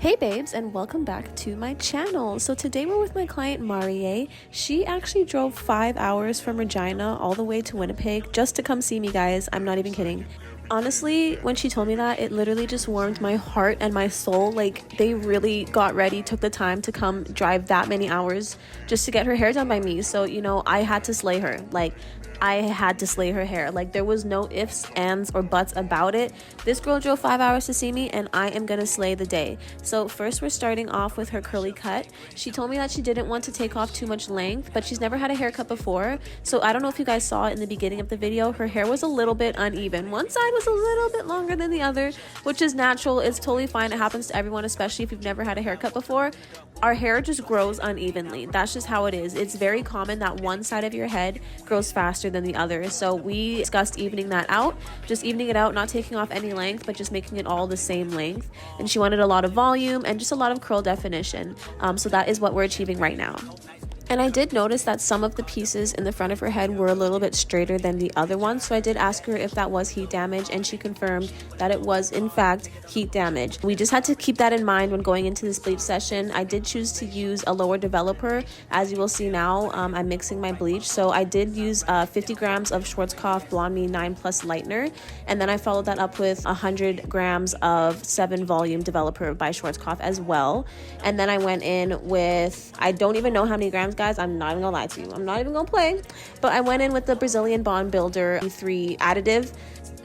Hey babes, and welcome back to my channel. So today we're with my client Marie. She actually drove 5 hours from Regina all the way to Winnipeg just to come see me, guys. I'm not even kidding. Honestly, when she told me that, it literally just warmed my heart and my soul. Like, they really got ready, took the time to come drive that many hours just to get her hair done by me. So, you know, I had to slay her. Like, I had to slay her hair. Like, there was no ifs, ands, or buts about it. This girl drove 5 hours to see me, and I am gonna slay the day. So first, we're starting off with her curly cut. She told me that she didn't want to take off too much length, but she's never had a haircut before. So I don't know if you guys saw it in the beginning of the video. Her hair was a little bit uneven. One side was a little bit longer than the other, which is natural. It's totally fine. It happens to everyone, especially if you've never had a haircut before. Our hair just grows unevenly. That's just how it is. It's very common that one side of your head grows faster than the other. So we discussed evening that out, just evening it out, not taking off any length, but just making it all the same length. And she wanted a lot of volume and just a lot of curl definition. So that is what we're achieving right now. And I did notice that some of the pieces in the front of her head were a little bit straighter than the other ones. So I did ask her if that was heat damage, and she confirmed that it was in fact heat damage. We just had to keep that in mind when going into this bleach session. I did choose to use a lower developer. As you will see now, I'm mixing my bleach. So I did use 50 grams of Schwarzkopf Blonde Me 9 Plus Lightener. And then I followed that up with 100 grams of 7 Volume Developer by Schwarzkopf as well. And then I went in with, I don't even know how many grams, guys. I'm not even gonna lie to you. I'm not even gonna play. But I went in with the Brazilian Bond Builder E3 additive.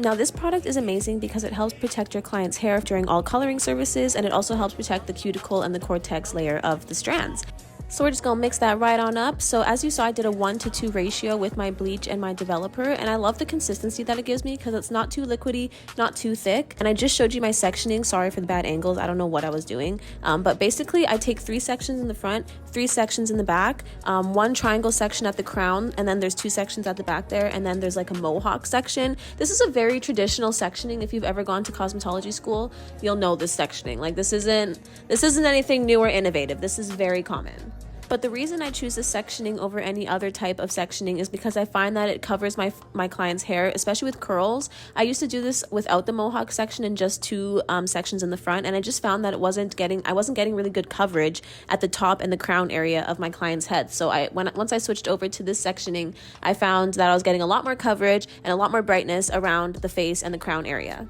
Now, this product is amazing because it helps protect your client's hair during all coloring services, and it also helps protect the cuticle and the cortex layer of the strands. So we're just gonna mix that right on up. So as you saw, I did a 1-to-2 ratio with my bleach and my developer, and I love the consistency that it gives me because it's not too liquidy, not too thick. And I just showed you my sectioning. Sorry for the bad angles. I don't know what I was doing. But basically, I take 3 sections in the front, 3 sections in the back, 1 triangle section at the crown, and then there's 2 sections at the back there, and then there's like a mohawk section. This is a very traditional sectioning. If you've ever gone to cosmetology school, you'll know this sectioning. Like, this isn't anything new or innovative. This is very common. But the reason I choose this sectioning over any other type of sectioning is because I find that it covers my client's hair, especially with curls. I used to do this without the mohawk section and just 2 sections in the front, and I just found that I wasn't getting really good coverage at the top and the crown area of my client's head. So once I switched over to this sectioning, I found that I was getting a lot more coverage and a lot more brightness around the face and the crown area.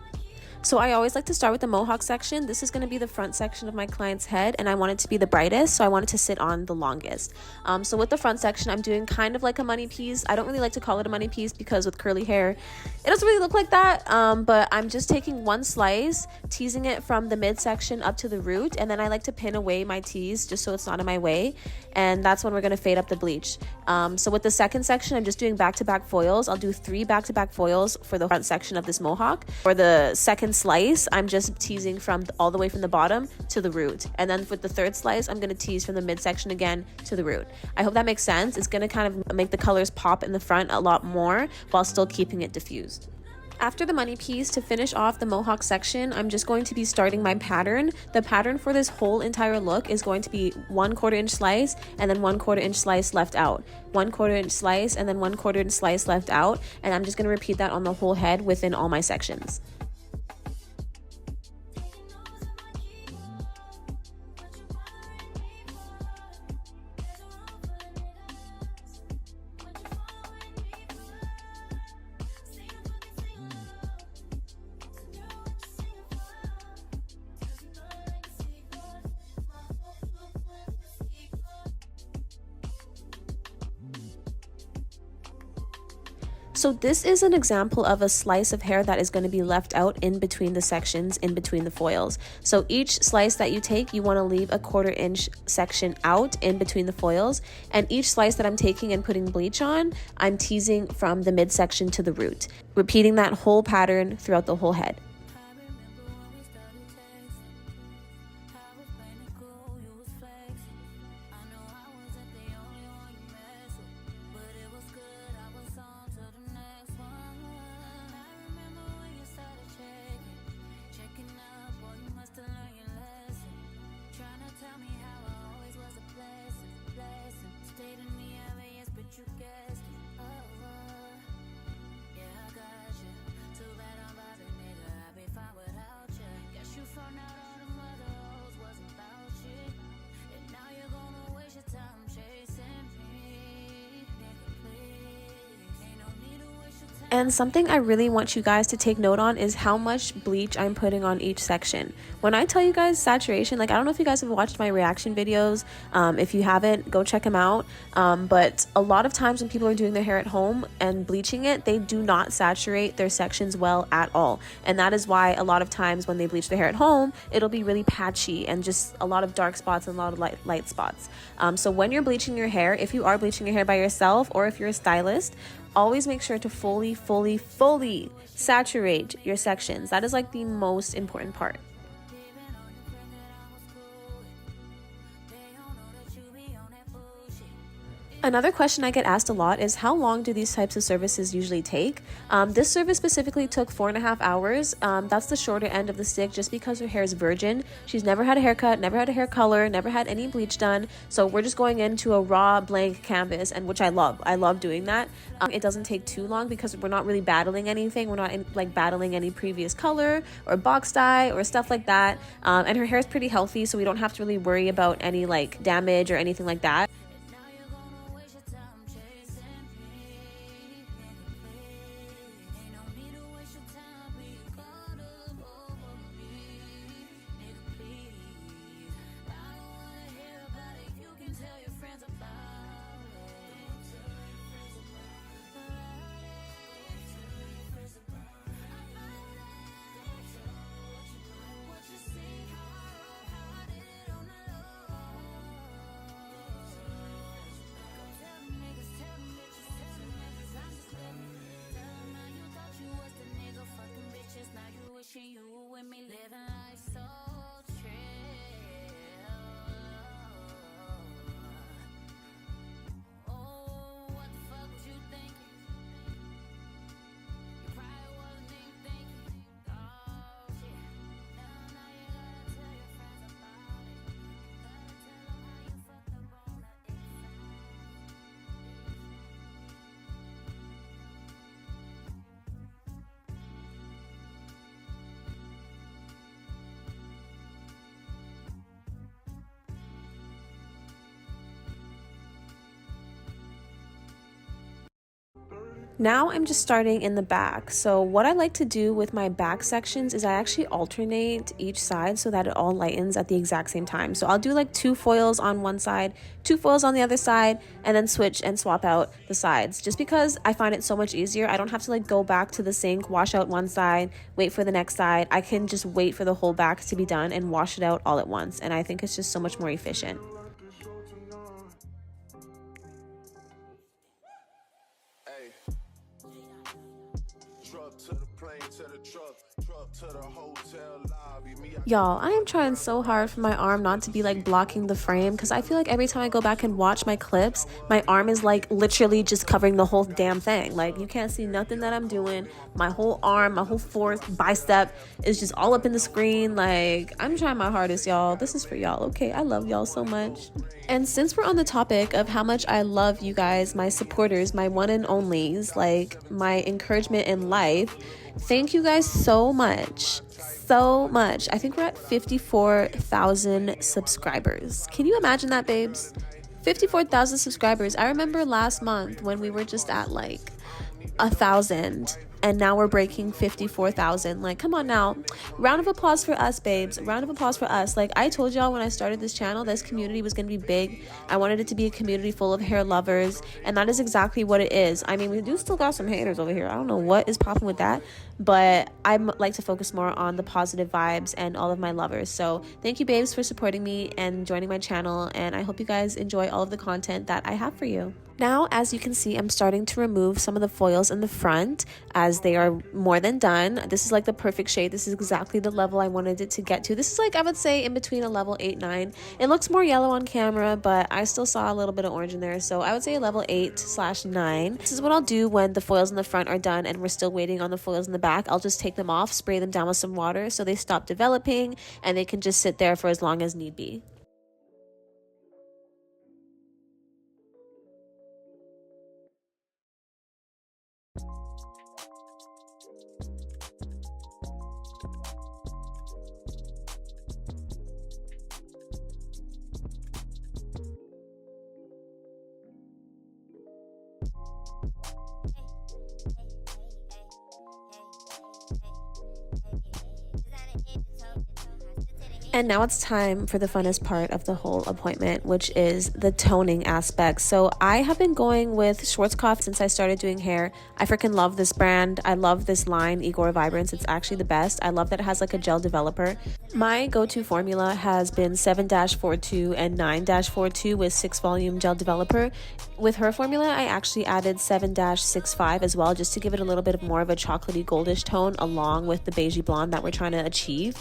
So I always like to start with the mohawk section. This is going to be the front section of my client's head, and I want it to be the brightest, so I want it to sit on the longest. So with the front section, I'm doing kind of like a money piece. I don't really like to call it a money piece because with curly hair, it doesn't really look like that, but I'm just taking 1 slice, teasing it from the midsection up to the root, and then I like to pin away my tease just so it's not in my way, and that's when we're going to fade up the bleach. So with the second section, I'm just doing back-to-back foils. I'll do 3 back-to-back foils for the front section of this mohawk. For the second slice, I'm just teasing from all the way from the bottom to the root, and then with the third slice, I'm going to tease from the midsection again to the root. I hope that makes sense. It's going to kind of make the colors pop in the front a lot more while still keeping it diffused. After the money piece, to finish off the mohawk section, I'm just going to be starting my pattern. The pattern for this whole entire look is going to be 1/4 inch slice and then 1/4 inch slice left out, 1/4 inch slice and then 1/4 inch slice left out, and I'm just going to repeat that on the whole head within all my sections. So this is an example of a slice of hair that is going to be left out in between the sections, in between the foils. So each slice that you take, you want to leave a 1/4 inch section out in between the foils. And each slice that I'm taking and putting bleach on, I'm teasing from the midsection to the root, repeating that whole pattern throughout the whole head. And something I really want you guys to take note on is how much bleach I'm putting on each section. When I tell you guys saturation, like I don't know if you guys have watched my reaction videos. If you haven't, go check them out. But a lot of times when people are doing their hair at home and bleaching it, they do not saturate their sections well at all. And that is why a lot of times when they bleach their hair at home, it'll be really patchy and just a lot of dark spots and a lot of light spots. So when you're bleaching your hair, if you are bleaching your hair by yourself or if you're a stylist, always make sure to fully saturate your sections. That is like the most important part. Another question I get asked a lot is how long do these types of services usually take? This service specifically took 4.5 hours. That's the shorter end of the stick just because her hair is virgin. She's never had a haircut, never had a hair color, never had any bleach done. So we're just going into a raw blank canvas, and which I love. I love doing that. It doesn't take too long because we're not really battling anything. We're not battling any previous color or box dye or stuff like that. And her hair is pretty healthy, so we don't have to really worry about any like damage or anything like that. Now I'm just starting in the back. So what I like to do with my back sections is I actually alternate each side so that it all lightens at the exact same time. So I'll do like 2 foils on one side, 2 foils on the other side, and then switch and swap out the sides. Just because I find it so much easier. I don't have to like go back to the sink, wash out one side, wait for the next side. I can just wait for the whole back to be done and wash it out all at once. And I think it's just so much more efficient. Y'all, I am trying so hard for my arm not to be like blocking the frame because I feel like every time I go back and watch my clips, my arm is like literally just covering the whole damn thing. Like you can't see nothing that I'm doing. My whole arm, my whole fourth bicep is just all up in the screen. Like I'm trying my hardest, y'all. This is for y'all, okay? I love y'all so much. And since we're on the topic of how much I love you guys, my supporters, my one and onlys, like my encouragement in life, thank you guys so much. I think we're at 54,000 subscribers. Can you imagine that, babes? 54,000 subscribers. I remember last month when we were just at like 1,000 and now we're breaking 54,000. Like, come on now. Round of applause for us, babes. Round of applause for us. Like, I told y'all when I started this channel, this community was going to be big. I wanted it to be a community full of hair lovers, and that is exactly what it is. I mean, we do still got some haters over here. I don't know what is popping with that, but I like to focus more on the positive vibes and all of my lovers. So thank you, babes, for supporting me and joining my channel, and I hope you guys enjoy all of the content that I have for you. Now, as you can see, I'm starting to remove some of the foils in the front as they are more than done. This is like the perfect shade. This is exactly the level I wanted it to get to. This is like, I would say, in between a level 8, 9. It looks more yellow on camera, but I still saw a little bit of orange in there. So I would say a level 8/9. This is what I'll do when the foils in the front are done and we're still waiting on the foils in the back. I'll just take them off, spray them down with some water so they stop developing and they can just sit there for as long as need be. And now it's time for the funnest part of the whole appointment, which is the toning aspect. So I have been going with Schwarzkopf since I started doing hair. I freaking love this brand. I love this line, Igor Vibrance. It's actually the best. I love that it has like a gel developer. My go-to formula has been 7-42 and 9-42 with 6 volume gel developer. With her formula, I actually added 7-65 as well, just to give it a little bit of more of a chocolatey goldish tone along with the beigey blonde that we're trying to achieve.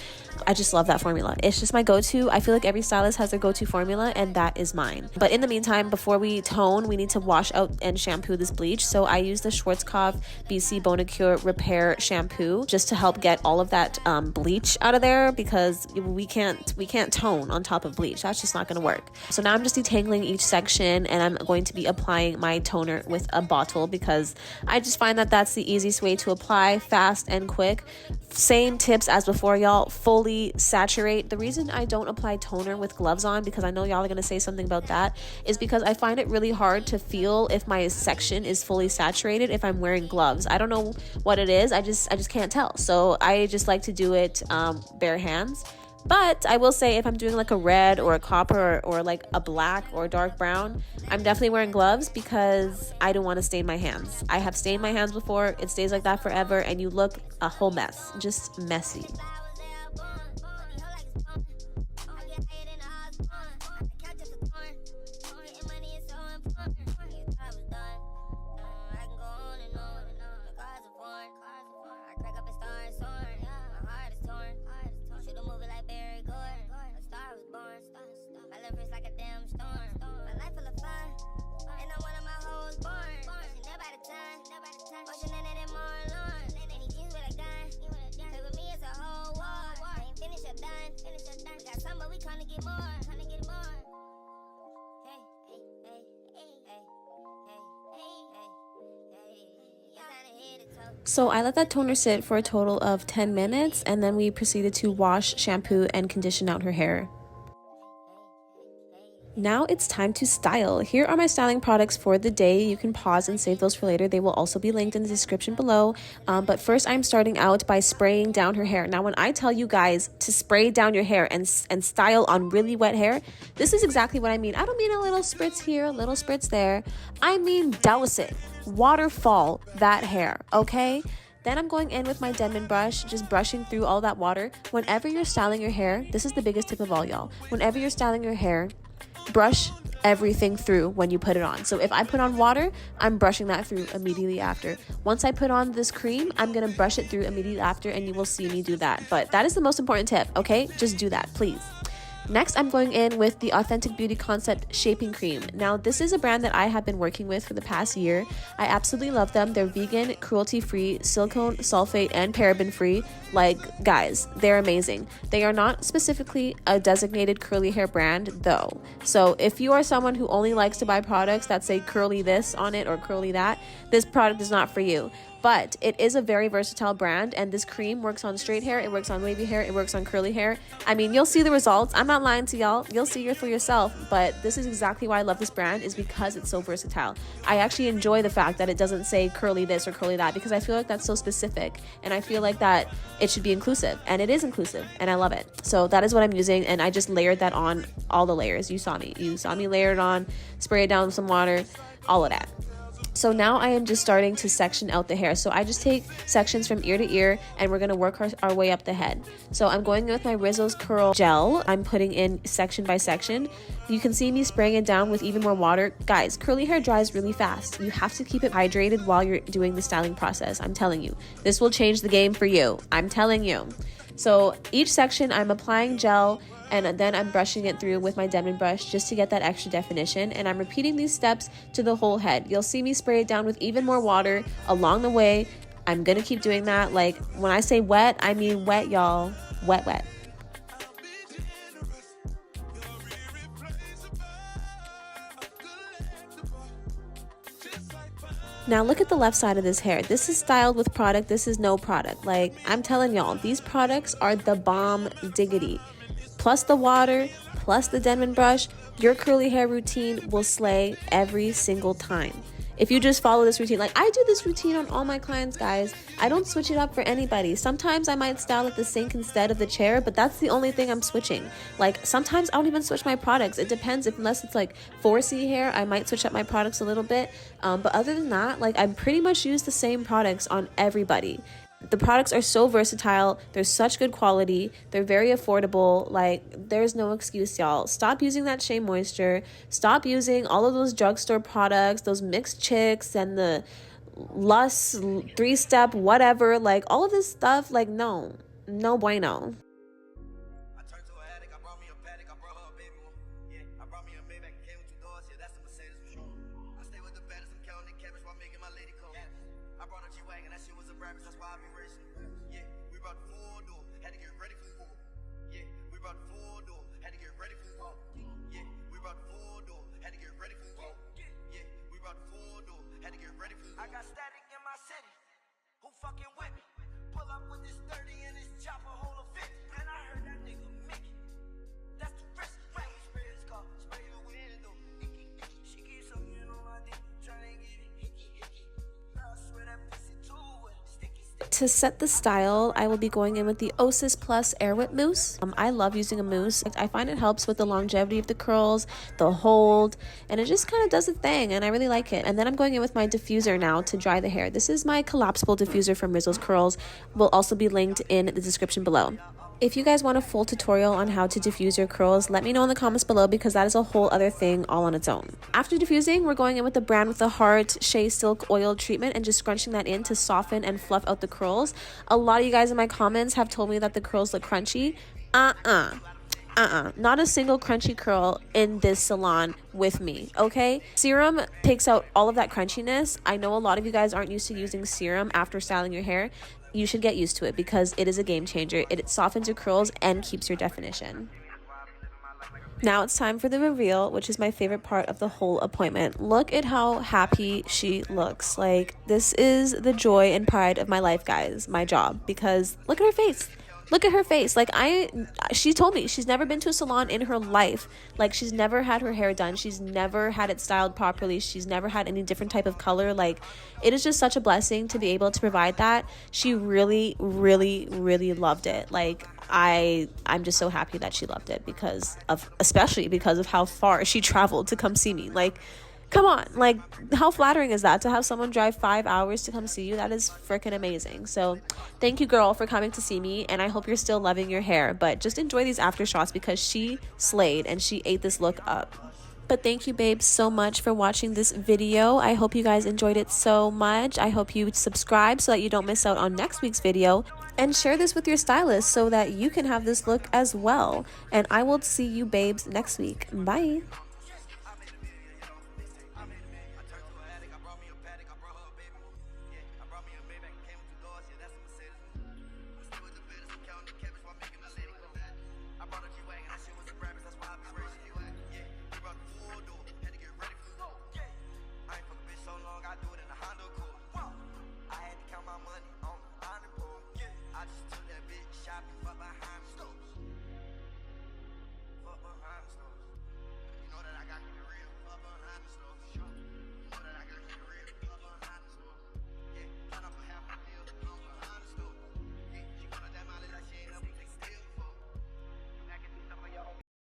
I just love that formula. It's just my go-to. I feel like every stylist has their go-to formula, and that is mine. But in the meantime, before we tone, we need to wash out and shampoo this bleach. So I use the Schwarzkopf BC Bonacure Repair Shampoo just to help get all of that bleach out of there, because we can't tone on top of bleach. That's just not going to work. So now I'm just detangling each section, and I'm going to be applying my toner with a bottle because I just find that that's the easiest way to apply, fast and quick. Same tips as before, y'all. Fully saturate. The reason I don't apply toner with gloves on, because I know y'all are going to say something about that, is because I find it really hard to feel if my section is fully saturated if I'm wearing gloves. I don't know what it is. I just can't tell. So I just like to do it bare hands. But I will say, if I'm doing like a red or a copper or like a black or dark brown, I'm definitely wearing gloves because I don't want to stain my hands. I have stained my hands before. It stays like that forever and you look a whole mess. Just messy. So I let that toner sit for a total of 10 minutes, and then we proceeded to wash, shampoo, and condition out her hair. Now it's time to style. Here are my styling products for the day. You can pause and save those for later. They will also be linked in the description below. But first, I'm starting out by spraying down her hair. Now, when I tell you guys to spray down your hair and style on really wet hair, this is exactly what I mean. I don't mean a little spritz here, a little spritz there. I mean douse it. Waterfall that hair, okay? Then I'm going in with my Denman brush, just brushing through all that water. Whenever you're styling your hair, this is the biggest tip of all, y'all. Whenever you're styling your hair, brush everything through when you put it on. So if I put on water, I'm brushing that through immediately after. Once I put on this cream, I'm gonna brush it through immediately after, and you will see me do that. But that is the most important tip, okay? Just do that, please. Next, I'm going in with the Authentic Beauty Concept Shaping Cream. Now, this is a brand that I have been working with for the past year. I absolutely love them. They're vegan, cruelty-free, silicone, sulfate, and paraben-free. Like, guys, they're amazing. They are not specifically a designated curly hair brand, though. So if you are someone who only likes to buy products that say curly this on it or curly that, this product is not for you. But it is a very versatile brand, and this cream works on straight hair, it works on wavy hair, it works on curly hair. I mean, you'll see the results. I'm not lying to y'all. You'll see it for yourself. But this is exactly why I love this brand, is because it's so versatile. I actually enjoy the fact that it doesn't say curly this or curly that, because I feel like that's so specific, and I feel like that it should be inclusive, and it is inclusive, and I love it. So that is what I'm using, and I just layered that on all the layers. You saw me layer it on, spray it down with some water, all of that. So now I am just starting to section out the hair. So I just take sections from ear to ear, and we're going to work our way up the head. So I'm going with my Rizos Curl Gel. I'm putting in section by section. You can see me spraying it down with even more water. Guys, curly hair dries really fast. You have to keep it hydrated while you're doing the styling process. I'm telling you. This will change the game for you. I'm telling you. So each section I'm applying gel, and then I'm brushing it through with my Denman brush just to get that extra definition, and I'm repeating these steps to the whole head. You'll see me spray it down with even more water along the way. I'm gonna keep doing that. Like, when I say wet, I mean wet, y'all. Wet, wet. Now look at the left side of this hair. This is styled with product. This is no product. Like, I'm telling y'all, these products are the bomb diggity. Plus the water, plus the Denman brush, your curly hair routine will slay every single time. if you just follow this routine. Like, I do this routine on all my clients, guys. I don't switch it up for anybody. Sometimes I might style at the sink instead of the chair, but that's the only thing I'm switching. Like, sometimes I don't even switch my products. It depends. Unless it's like 4C hair, I might switch up my products a little bit. But other than that, like, I pretty much use the same products on everybody. The products are so versatile. They're such good quality. They're very affordable. Like, there's no excuse, y'all. Stop using that Shea moisture. Stop using all of those drugstore products, those mixed chicks and the Lust 3-step whatever. Like, all of this stuff, like, no bueno. That's why I be racing. Yeah, we brought the full door, had to get ready for war. Yeah, we brought the full door, had to get ready for war. Yeah, we brought the full door, had to get ready for war. Yeah, we brought the full door, had to get ready for war. I got static in my city. Who fucking with me? Pull up with this 30 and this chopper hold a 50. And I heard that nigga Mickey. That's the risk. Right, spray his car, spray your window. Icky, icky. She keeps something on my dick, trying to get it. Hickey, hickey. I swear that pussy too wet. To set the style, I will be going in with the Osis Plus Air Whip Mousse. I love using a mousse. I find it helps with the longevity of the curls, the hold, and it just kind of does a thing, and I really like it. And then I'm going in with my diffuser now to dry the hair. This is my collapsible diffuser from Rizos Curls. Will also be linked in the description below. If you guys want a full tutorial on how to diffuse your curls, let me know in the comments below, because that is a whole other thing all on its own. After diffusing, we're going in with the Brand with the Heart Shea Silk Oil treatment and just scrunching that in to soften and fluff out the curls. A lot of you guys in my comments have told me that the curls look crunchy. Not a single crunchy curl in this salon with me, okay? Serum takes out all of that crunchiness. I know a lot of you guys aren't used to using serum after styling your hair. You should get used to it because it is a game changer. It softens your curls and keeps your definition. Now it's time for the reveal, which is my favorite part of the whole appointment. Look at how happy she looks. Like, this is the joy and pride of my life, guys, my job, because look at her face. Look at her face. Like, she told me she's never been to a salon in her life. Like, she's never had her hair done. She's never had it styled properly. She's never had any different type of color. Like, it is just such a blessing to be able to provide that. She really, really, really loved it. Like, I'm just so happy that she loved it especially because of how far she traveled to come see me. Like, come on, like, how flattering is that to have someone drive 5 hours to come see you? That is freaking amazing. So thank you, girl, for coming to see me, and I hope you're still loving your hair, but just enjoy these after shots because she slayed and she ate this look up. But thank you, babes, so much for watching this video. I hope you guys enjoyed it so much. I hope you subscribe so that you don't miss out on next week's video, and share this with your stylist so that you can have this look as well. And I will see you, babes, next week. Bye.